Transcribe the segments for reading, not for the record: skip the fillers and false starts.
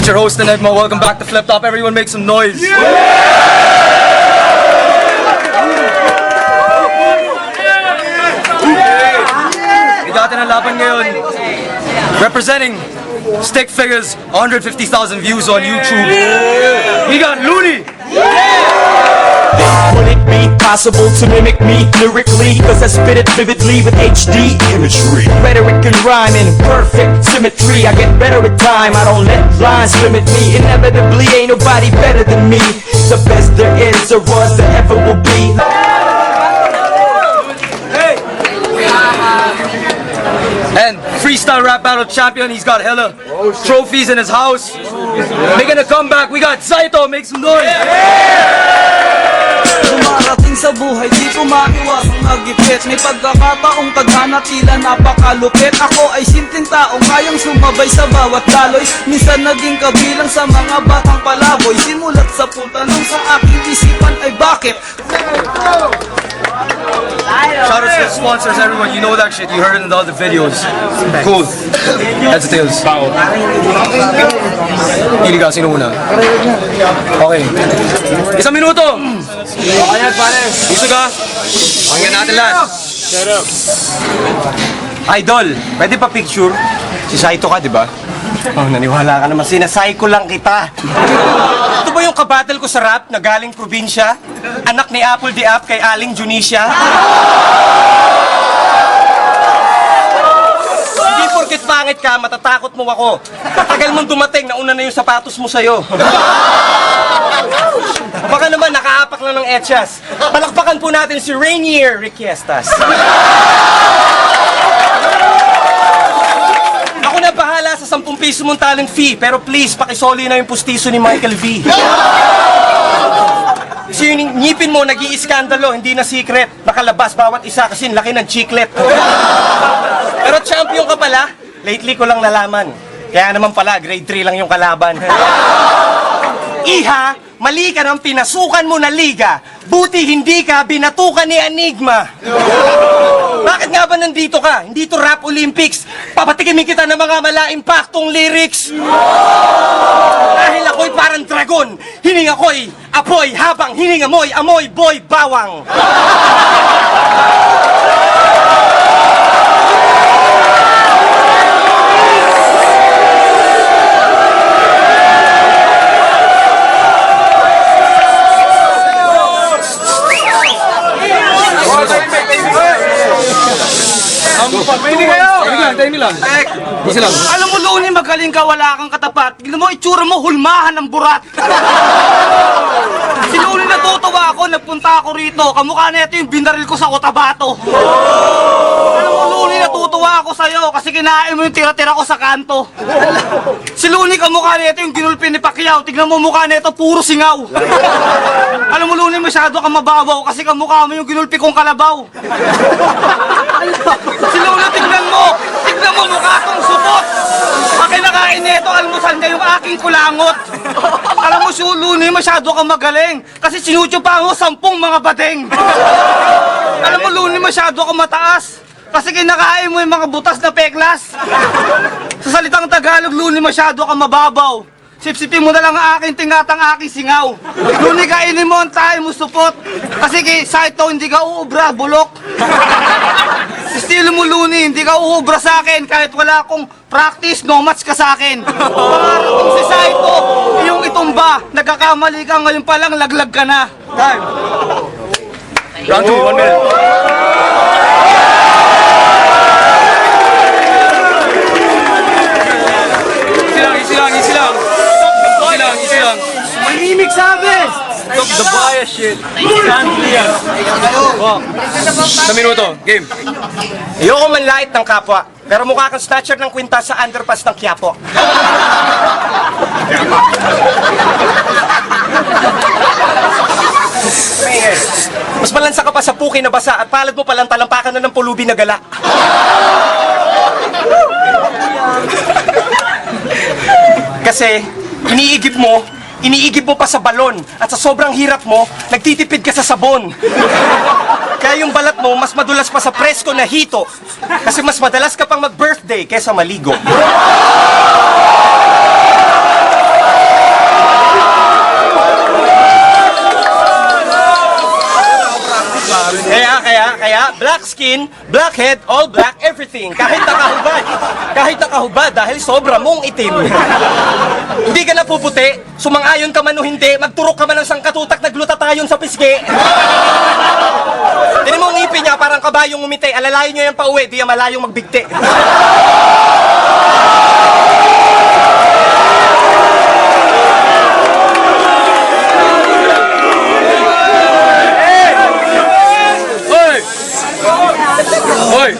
It's your host, Enigma. Welcome back to Flip Top. Everyone make some noise. Natin ang laban ngayon. Representing Stick Figures, 150,000 views on YouTube. We got Looney. Would it be possible to mimic me lyrically? Cause I spit it vividly with HD imagery, rhetoric and rhyme in perfect symmetry. I get better with time, I don't let lines limit me. Inevitably ain't nobody better than me. The best there is or was there ever will be. And freestyle rap battle champion, he's got hella trophies in his house. Making a comeback, we got Zaito. Make some noise. Dumarating sa buhay, di ko maiwasang magipit. May pagkakataong tadhana tila napakalupit. Ako ay simpleng taong kayang sumabay sa bawat daloy. Minsan naging kabilang sa mga batang palaboy. Simulat sa puntanong sa aking isipan ay bakit? Shout out to the sponsors, everyone. You know that shit. You heard it in the other videos. Cool. Heads or tails? Pili ka. Sino muna? Okay. Isang minuto. Gusto ka? Pakinggan natin lahat. Idol, pwede pa picture? Si Saito ka, di ba? Oh, naniwala ka naman. Sinasayko lang kita. Ito ba yung kabattle ko sa rap na galing probinsya? Anak ni Apple the App kay Aling Junisha? Hindi porket pangit ka, matatakot mo ako. Tagal mong dumating, nauna na yung sapatos mo sa'yo. Baka naman nakaapak lang ng etchas. Palakpakan po natin si Rainier Riquiestas. Ako na bahala sa 10 piso mong talent fee, pero please, pakisoli na yung pustiso ni Michael V. Kasi yung ngipin mo, nag-iiskandalo, hindi na secret. Nakalabas bawat isa kasi laki ng chiclet. Pero champion ka pala, lately ko lang nalaman. Kaya naman pala, grade 3 lang yung kalaban. Iha, mali ka ng pinasukan mo na liga. Buti hindi ka binatukan ni Enigma. Bakit nga ba nandito ka? Hindi to Rap Olympics. Papatikimin kita ng mga mala-impactong lyrics. Dahil ako'y parang dragon. Hininga ko'y apoy habang hininga mo'y amoy boy bawang. Timing lang. Easy lang. Alam mo, Looney, magaling ka, wala kang katapat. Tignan mo, itsura mo, hulmahan ng burat. Si Looney, natutuwa ako, nagpunta ako rito. Kamukha na ito yung binaril ko sa Cotabato. Alam mo, Looney, natutuwa ako sa'yo kasi kinain mo yung tira-tira ko sa kanto. Si Looney, kamukha na ito yung ginulpi ni Pacquiao. Tignan mo, mukha na ito, puro singaw. Alam mo, Looney, masyado kang mababaw kasi kamukha mo yung ginulpi kong kalabaw. Si Looney, tignan mo, mukha kong supot. Ang kinakain nito, almusal niya yung aking kulangot. Alam mo, si Looney, masyado kang magaling kasi sinutyupa mo 10 mga badeng. Alam mo, Looney, masyado kang mataas kasi kinakain mo yung mga butas na peklas. Sa salitang Tagalog, Looney, masyado kang mababaw. Sipsipin mo na lang ang aking tingatang aking singaw. Looney, kainin mo ang tayo mo supot. Kasi kay Saito, hindi ka uubra, bulok. Estilo mo, Looney, hindi ka uubra sa akin. Kahit wala akong practice, no match ka sa akin. Pangarap si Saito, yung itumba. Nagkakamali ka ngayon pa lang, laglag ka na. Time. Round 2, 1 minute. Easy lang. Manimik sabi! Stop the bias shit. Sa minuto, game. Ayoko manlait ng kapwa, pero mukha kang snatcher ng kwintas sa underpass ng Quiapo. Mas malansa ka pa sa puki na basa at palad mo palang talampakan na ng pulubi na gala. Kasi, iniigib mo pa sa balon at sa sobrang hirap mo, nagtitipid ka sa sabon. Kaya yung balat mo, mas madulas pa sa presko na hito. Kasi mas madalas ka pang mag-birthday kesa maligo. Kaya black skin, black head, all black everything. Kahit nakahubad dahil sobra mong itim. Hindi ka napuputi, sumang-ayon ka man o hindi, magturok ka man ng sangkatutak na glutatayon sa pisngi. Tinan mo ang ngipin niya, parang kabayong umiti. Alalayan niyo yan pa uwi, di yan malayong magbigti. Hoy!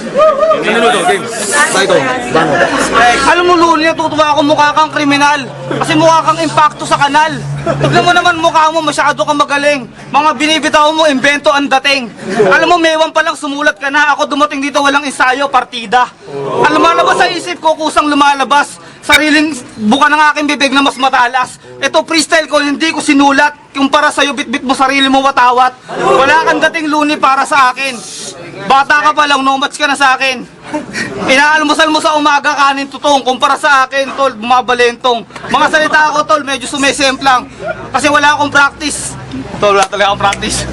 Minuto, game. Tayo. Alam mo, Luni, natutuwa ako mukha kang kriminal. Kasi mukha kang impacto sa kanal. Tignan mo naman mukha mo, masyado kang magaling. Mga binibitaw mo, invento ang dating. Alam mo, mewan pa lang sumulat ka na. Ako dumating dito, walang ensayo, partida. Alam mo, lumalabas sa isip ko, kusang lumalabas. Sariling buka ng aking bibig na mas matalas. Ito freestyle ko, hindi ko sinulat. Kumpara sa'yo, bitbit mo sarili mo watawat. Wala kang dating, Luni, para sa akin. Bata ka pa lang, no match ka na sa akin. Inaalmusal mo sa umaga, kanin tutong. Kumpara sa akin, tol, bumabalentong. Mga salita ko, tol, medyo sumesemplang. Kasi wala akong practice. Tol, wala talaga akong practice.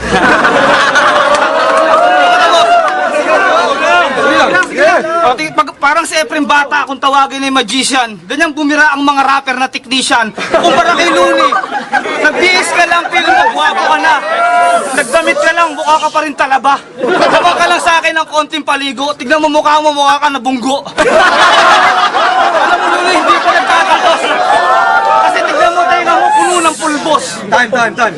Parang si Efrem Bata kung tawagin ay magician. Ganyang bumira ang mga rapper na technician. Kumpara kay Luni, nag-BS ka lang, feeling mo guwapo ka na. Nagdamit ka lang, mukha ka pa rin talaba. Habang ka lang sa akin ng konting paligo, tignan mo mukha ka na bunggo. Alam mo, Luni, hindi ko nagkakatos. Kasi tignan mo tayo na mo puno ng pulbos. Time.